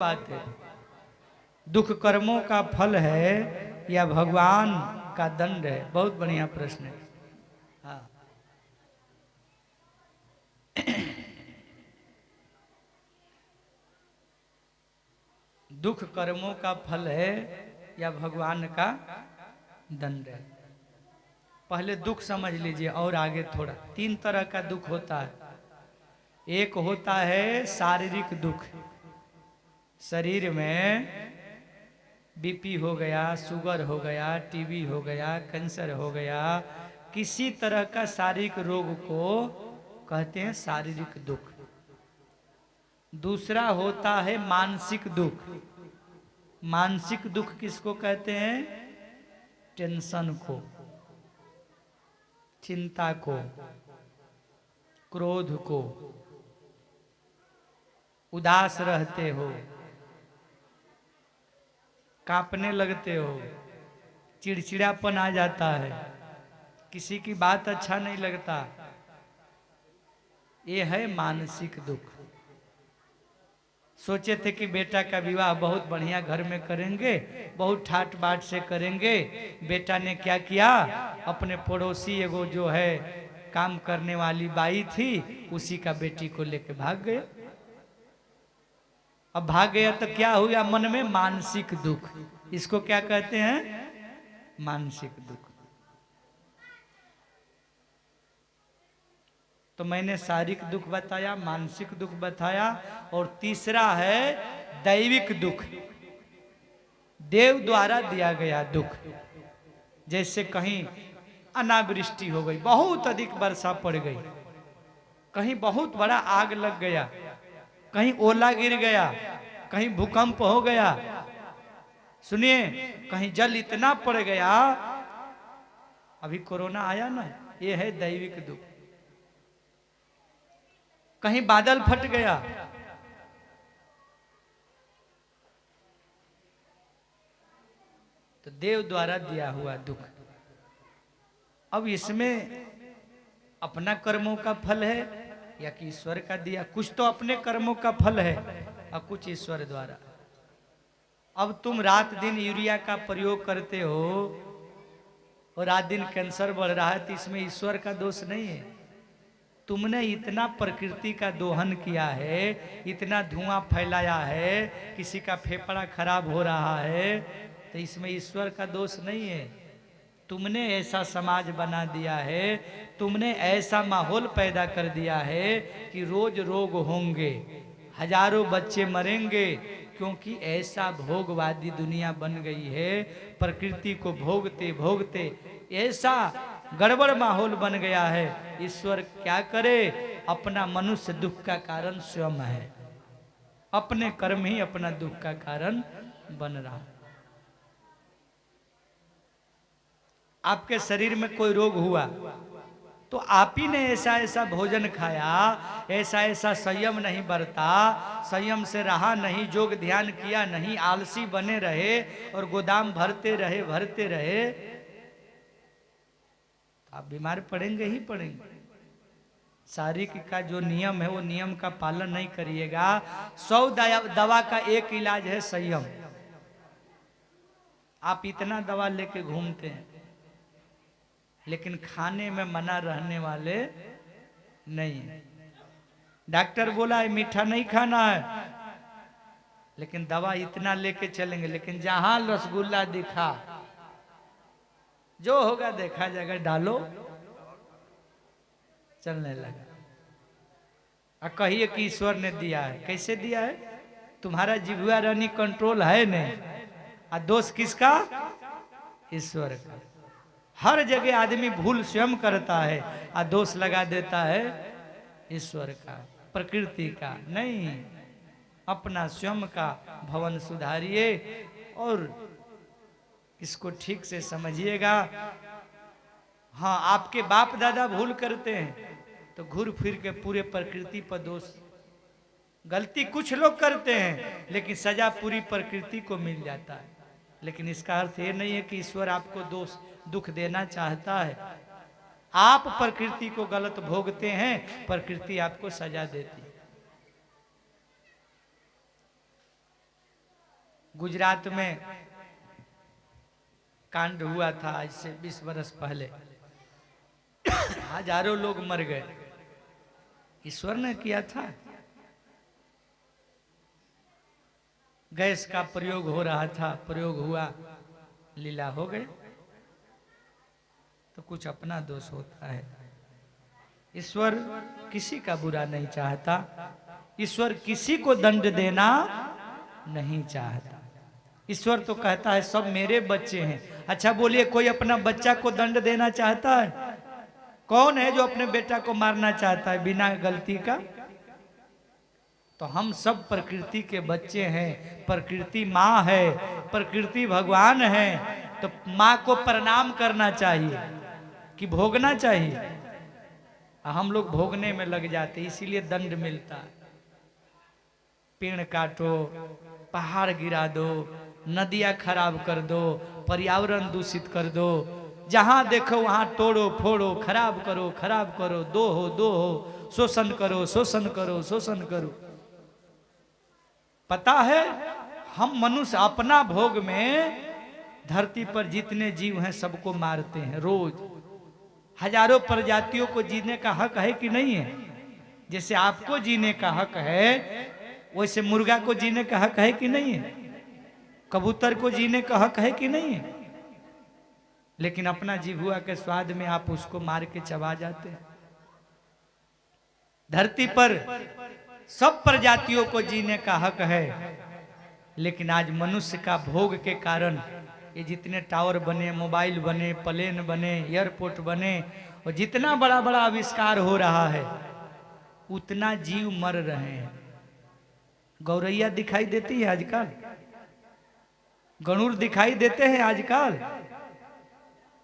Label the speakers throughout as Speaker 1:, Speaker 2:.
Speaker 1: बात है। दुख कर्मों का फल है या भगवान का दंड है? बहुत बढ़िया प्रश्न है। हाँ, दुख कर्मों का फल है या भगवान का दंड है? पहले दुख समझ लीजिए और आगे थोड़ा। तीन तरह का दुख होता है। एक होता है शारीरिक दुख, शरीर में बीपी हो गया, शुगर हो गया, टीबी हो गया, कैंसर हो गया, किसी तरह का शारीरिक रोग को कहते हैं शारीरिक दुख। दूसरा होता है मानसिक दुख। मानसिक दुख किसको कहते हैं? टेंशन को, चिंता को, क्रोध को, उदास रहते हो, कांपने लगते हो, चिड़चिड़ापन आ जाता है, किसी की बात अच्छा नहीं लगता, ये है मानसिक दुख। सोचे थे कि बेटा का विवाह बहुत बढ़िया घर में करेंगे, बहुत ठाट बाट से करेंगे। बेटा ने क्या किया, अपने पड़ोसी एगो जो है काम करने वाली बाई थी, उसी का बेटी को लेके भाग गया। अब भाग गया तो क्या हुआ? मन में मानसिक दुख। इसको क्या कहते हैं? मानसिक दुख। तो मैंने शारीरिक दुख बताया, मानसिक दुख बताया, और तीसरा है दैविक दुख, देव द्वारा दिया गया दुख। जैसे कहीं अनावृष्टि हो गई, बहुत अधिक वर्षा पड़ गई, कहीं बहुत बड़ा आग लग गया, कहीं ओला गिर गया, कहीं भूकंप हो गया, सुनिए कहीं जल इतना पड़ गया, अभी कोरोना आया ना, ये है दैविक दुख। कहीं बादल फट गया, तो देव द्वारा दिया हुआ दुख। अब इसमें अपना कर्मों का फल है या कि ईश्वर का दिया? कुछ तो अपने कर्मों का फल है और कुछ ईश्वर द्वारा। अब तुम रात दिन यूरिया का प्रयोग करते हो और रात दिन कैंसर बढ़ रहा है, तो इसमें ईश्वर का दोष नहीं है। तुमने इतना प्रकृति का दोहन किया है, इतना धुआं फैलाया है, किसी का फेफड़ा खराब हो रहा है, तो इसमें ईश्वर का दोष नहीं है। तुमने ऐसा समाज बना दिया है, तुमने ऐसा माहौल पैदा कर दिया है कि रोज रोग होंगे, हजारों बच्चे मरेंगे, क्योंकि ऐसा भोगवादी दुनिया बन गई है। प्रकृति को भोगते भोगते ऐसा गड़बड़ माहौल बन गया है। ईश्वर क्या करे? अपना मनुष्य दुख का कारण स्वयं है, अपने कर्म ही अपना दुख का कारण बन रहा है। आपके शरीर में कोई रोग हुआ तो आप ही ने ऐसा ऐसा भोजन खाया, ऐसा ऐसा संयम नहीं बरता, संयम से रहा नहीं, योग ध्यान किया नहीं, आलसी बने रहे और गोदाम भरते रहे भरते रहे, तो आप बीमार पड़ेंगे ही पड़ेंगे। शारीरिक का जो नियम है वो नियम का पालन नहीं करिएगा। 100 दवा का एक इलाज है संयम। आप इतना दवा लेके घूमते हैं लेकिन खाने में मना रहने वाले नहीं है। डॉक्टर बोला है मीठा नहीं खाना है, लेकिन दवा इतना लेके चलेंगे, लेकिन जहां रसगुल्ला दिखा, जो होगा देखा जाएगा, डालो, चलने लगा। और कहिए कि ईश्वर ने दिया है। कैसे दिया है? तुम्हारा जिह्वा रानी कंट्रोल है नहीं, और दोष किसका? ईश्वर का। हर जगह आदमी भूल स्वयं करता है और दोष लगा देता है ईश्वर का, प्रकृति का नहीं। अपना स्वयं का भवन सुधारिए और इसको ठीक से समझिएगा। हाँ, आपके बाप दादा भूल करते हैं तो घूर फिर के पूरे प्रकृति पर दोष। गलती कुछ लोग करते हैं लेकिन सजा पूरी प्रकृति को मिल जाता है। लेकिन इसका अर्थ ये नहीं है कि ईश्वर आपको दोष दुख देना चाहता है। आप प्रकृति को गलत भोगते हैं, प्रकृति आपको सजा देती है। गुजरात में कांड हुआ था आज से 20 वर्ष पहले, हजारों लोग मर गए। ईश्वर ने किया था। गैस का प्रयोग हो रहा था, प्रयोग हुआ, लीला हो गए। तो कुछ अपना दोष होता है। ईश्वर किसी का बुरा नहीं चाहता, ईश्वर किसी को दंड देना नहीं चाहता। ईश्वर तो कहता है सब मेरे बच्चे हैं। अच्छा बोलिए, कोई अपना बच्चा को दंड देना चाहता है? कौन है जो अपने बेटा को मारना चाहता है बिना गलती का? तो हम सब प्रकृति के बच्चे हैं। प्रकृति माँ है, प्रकृति भगवान है। तो माँ को प्रणाम करना चाहिए कि भोगना चाहिए? हम लोग भोगने में लग जाते, इसीलिए दंड मिलता। पेड़ काटो, पहाड़ गिरा दो, नदियां खराब कर दो, पर्यावरण दूषित कर दो, जहां देखो वहां तोड़ो फोड़ो, खराब करो, दो हो, शोषण करो, शोषण करो। पता है हम मनुष्य अपना भोग में धरती पर जितने जीव हैं सबको मारते हैं रोज। हजारों प्रजातियों को जीने का हक है कि नहीं है? जैसे आपको जीने का हक है, वैसे मुर्गा को जीने का हक है कि नहीं है? कबूतर को जीने का हक है कि नहीं है? लेकिन अपना जिहुआ के स्वाद में आप उसको मार के चबा जाते हैं। धरती पर सब प्रजातियों को जीने का हक है, लेकिन आज मनुष्य का भोग के कारण ये जितने टावर बने, मोबाइल बने, प्लेन बने, एयरपोर्ट बने और जितना बड़ा बड़ा आविष्कार हो रहा है, उतना जीव मर रहे हैं। गौरैया दिखाई देती है आजकल, गणुर दिखाई देते हैं आजकल।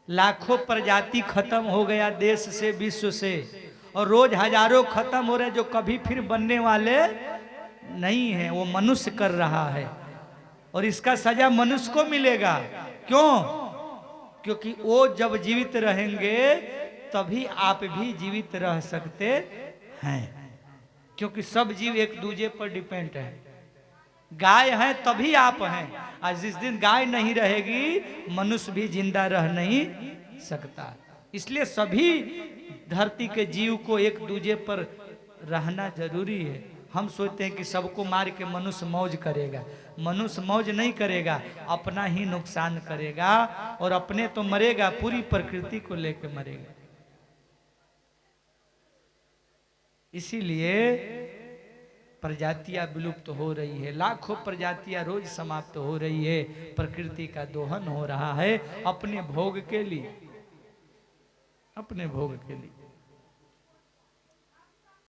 Speaker 1: लाखों प्रजाति खत्म हो गया देश से, विश्व से, और रोज हजारों खत्म हो रहे जो कभी फिर बनने वाले नहीं है। वो मनुष्य कर रहा है और इसका सजा मनुष्य को मिलेगा। क्यों? क्योंकि वो जब जीवित रहेंगे तभी आप भी जीवित रह सकते हैं। क्योंकि सब जीव एक दूसरे पर डिपेंड है। गाय है तभी आप हैं। आज जिस दिन गाय नहीं रहेगी मनुष्य भी जिंदा रह नहीं सकता। इसलिए सभी धरती के जीव को एक दूसरे पर रहना जरूरी है। हम सोचते हैं कि सबको मार के मनुष्य मौज करेगा। मनुष्य मौज नहीं करेगा, अपना ही नुकसान करेगा और अपने तो मरेगा, पूरी प्रकृति को लेकर मरेगा। इसीलिए प्रजातियां विलुप्त हो रही है, लाखों प्रजातियां रोज समाप्त हो रही है। प्रकृति का दोहन हो रहा है अपने भोग के लिए, अपने भोग के लिए।